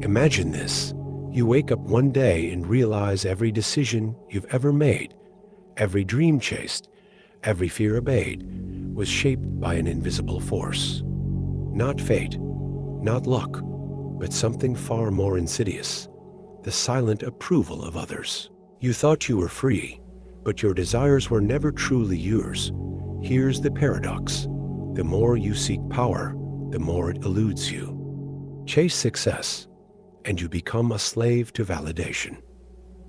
Imagine this. You wake up one day and realize every decision you've ever made, every dream chased, every fear obeyed, was shaped by an invisible force. Not fate, not luck, but something far more insidious, the silent approval of others. You thought you were free, but your desires were never truly yours. Here's the paradox. The more you seek power, the more it eludes you. Chase success, and you become a slave to validation.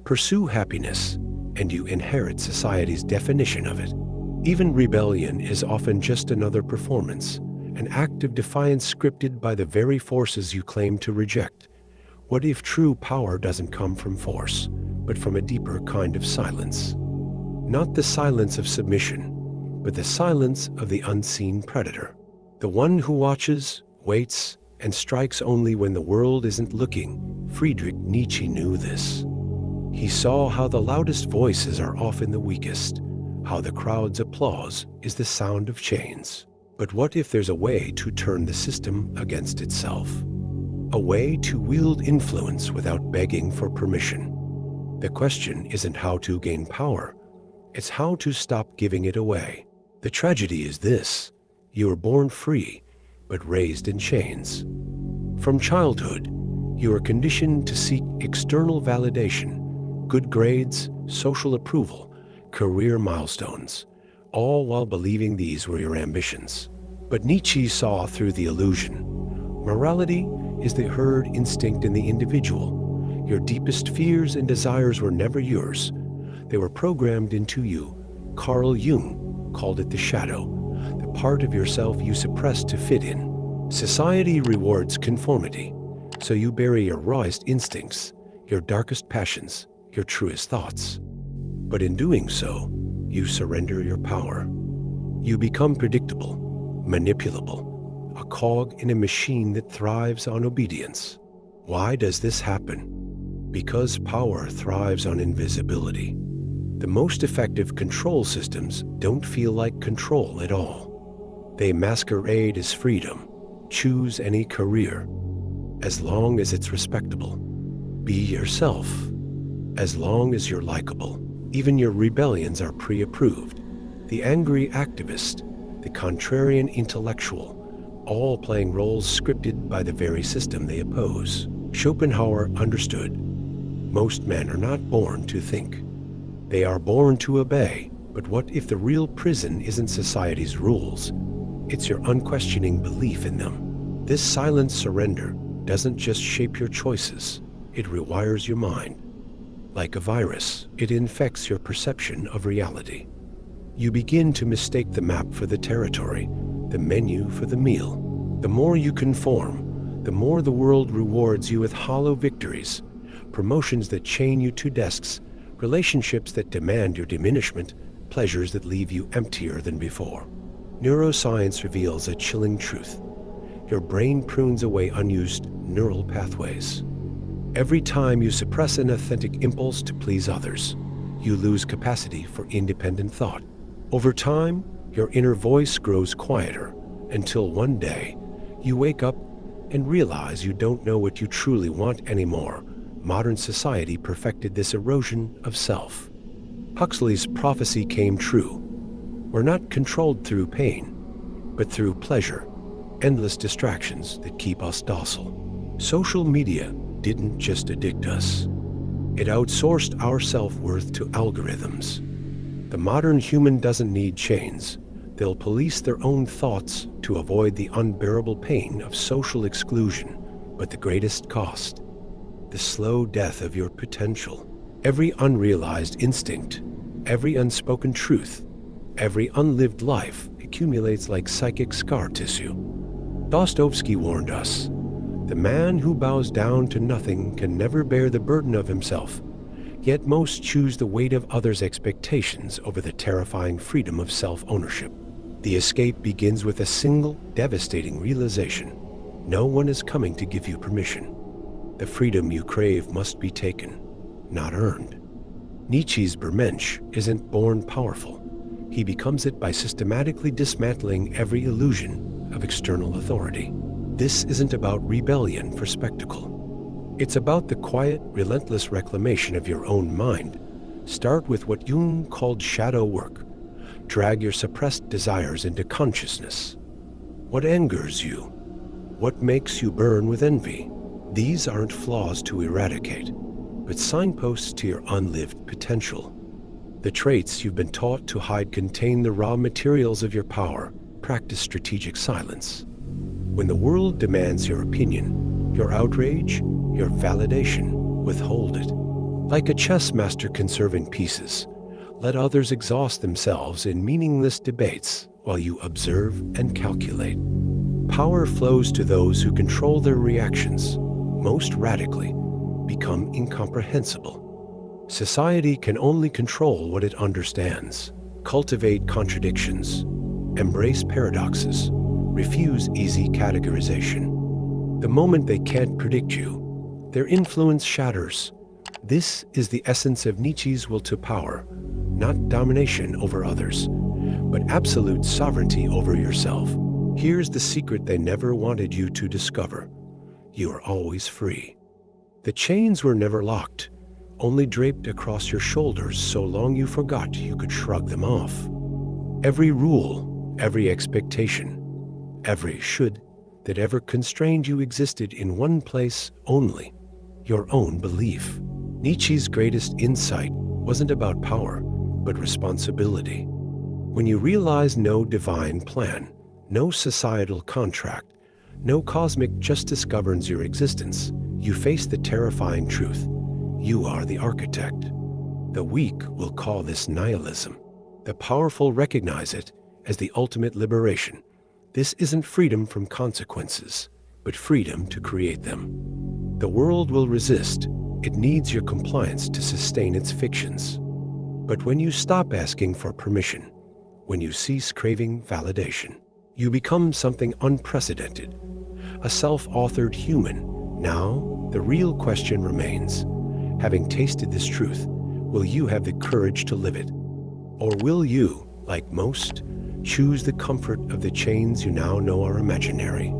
Pursue happiness, and you inherit society's definition of it. Even rebellion is often just another performance, an act of defiance scripted by the very forces you claim to reject. What if true power doesn't come from force, but from a deeper kind of silence? Not the silence of submission, but the silence of the unseen predator. The one who watches, waits, and strikes only when the world isn't looking. Friedrich Nietzsche knew this. He saw how the loudest voices are often the weakest, how the crowd's applause is the sound of chains. But what if there's a way to turn the system against itself? A way to wield influence without begging for permission. The question isn't how to gain power, it's how to stop giving it away. The tragedy is this: you were born free, but raised in chains. From childhood, you are conditioned to seek external validation, good grades, social approval, career milestones, all while believing these were your ambitions. But Nietzsche saw through the illusion. Morality is the herd instinct in the individual. Your deepest fears and desires were never yours. They were programmed into you. Carl Jung called it the shadow, the part of yourself you suppress to fit in. Society rewards conformity, so you bury your rawest instincts, your darkest passions, your truest thoughts. But in doing so, you surrender your power. You become predictable, manipulable, a cog in a machine that thrives on obedience. Why does this happen? Because power thrives on invisibility. The most effective control systems don't feel like control at all. They masquerade as freedom. Choose any career, as long as it's respectable. Be yourself, as long as you're likable. Even your rebellions are pre-approved. The angry activist, the contrarian intellectual, all playing roles scripted by the very system they oppose. Schopenhauer understood. Most men are not born to think. They are born to obey. But what if the real prison isn't society's rules? It's your unquestioning belief in them. This silent surrender doesn't just shape your choices, it rewires your mind. Like a virus, it infects your perception of reality. You begin to mistake the map for the territory, the menu for the meal. The more you conform, the more the world rewards you with hollow victories, promotions that chain you to desks, relationships that demand your diminishment, pleasures that leave you emptier than before. Neuroscience reveals a chilling truth. Your brain prunes away unused neural pathways. Every time you suppress an authentic impulse to please others, you lose capacity for independent thought. Over time, your inner voice grows quieter until one day you wake up and realize you don't know what you truly want anymore. Modern society perfected this erosion of self. Huxley's prophecy came true. We're not controlled through pain, but through pleasure, endless distractions that keep us docile. Social media didn't just addict us. It outsourced our self-worth to algorithms. The modern human doesn't need chains. They'll police their own thoughts to avoid the unbearable pain of social exclusion. But the greatest cost, the slow death of your potential. Every unrealized instinct, every unspoken truth, every unlived life accumulates like psychic scar tissue. Dostoevsky warned us, the man who bows down to nothing can never bear the burden of himself, yet most choose the weight of others' expectations over the terrifying freedom of self-ownership. The escape begins with a single, devastating realization. No one is coming to give you permission. The freedom you crave must be taken, not earned. Nietzsche's Bermensch isn't born powerful. He becomes it by systematically dismantling every illusion of external authority. This isn't about rebellion for spectacle. It's about the quiet, relentless reclamation of your own mind. Start with what Jung called shadow work. Drag your suppressed desires into consciousness. What angers you? What makes you burn with envy? These aren't flaws to eradicate, but signposts to your unlived potential. The traits you've been taught to hide contain the raw materials of your power. Practice strategic silence. When the world demands your opinion, your outrage, your validation, withhold it. Like a chess master conserving pieces, let others exhaust themselves in meaningless debates while you observe and calculate. Power flows to those who control their reactions, most radically, become incomprehensible. Society can only control what it understands. Cultivate contradictions. Embrace paradoxes. Refuse easy categorization. The moment they can't predict you, their influence shatters. This is the essence of Nietzsche's will to power, not domination over others, but absolute sovereignty over yourself. Here's the secret they never wanted you to discover. You are always free. The chains were never locked, only draped across your shoulders so long you forgot you could shrug them off. Every rule, every expectation, every should that ever constrained you existed in one place only, your own belief. Nietzsche's greatest insight wasn't about power, but responsibility. When you realize no divine plan, no societal contract, no cosmic justice governs your existence, you face the terrifying truth. You are the architect. The weak will call this nihilism. The powerful recognize it as the ultimate liberation. This isn't freedom from consequences, but freedom to create them. The world will resist. It needs your compliance to sustain its fictions. But when you stop asking for permission, when you cease craving validation, you become something unprecedented, a self-authored human. Now, the real question remains, having tasted this truth, will you have the courage to live it? Or will you, like most, choose the comfort of the chains you now know are imaginary?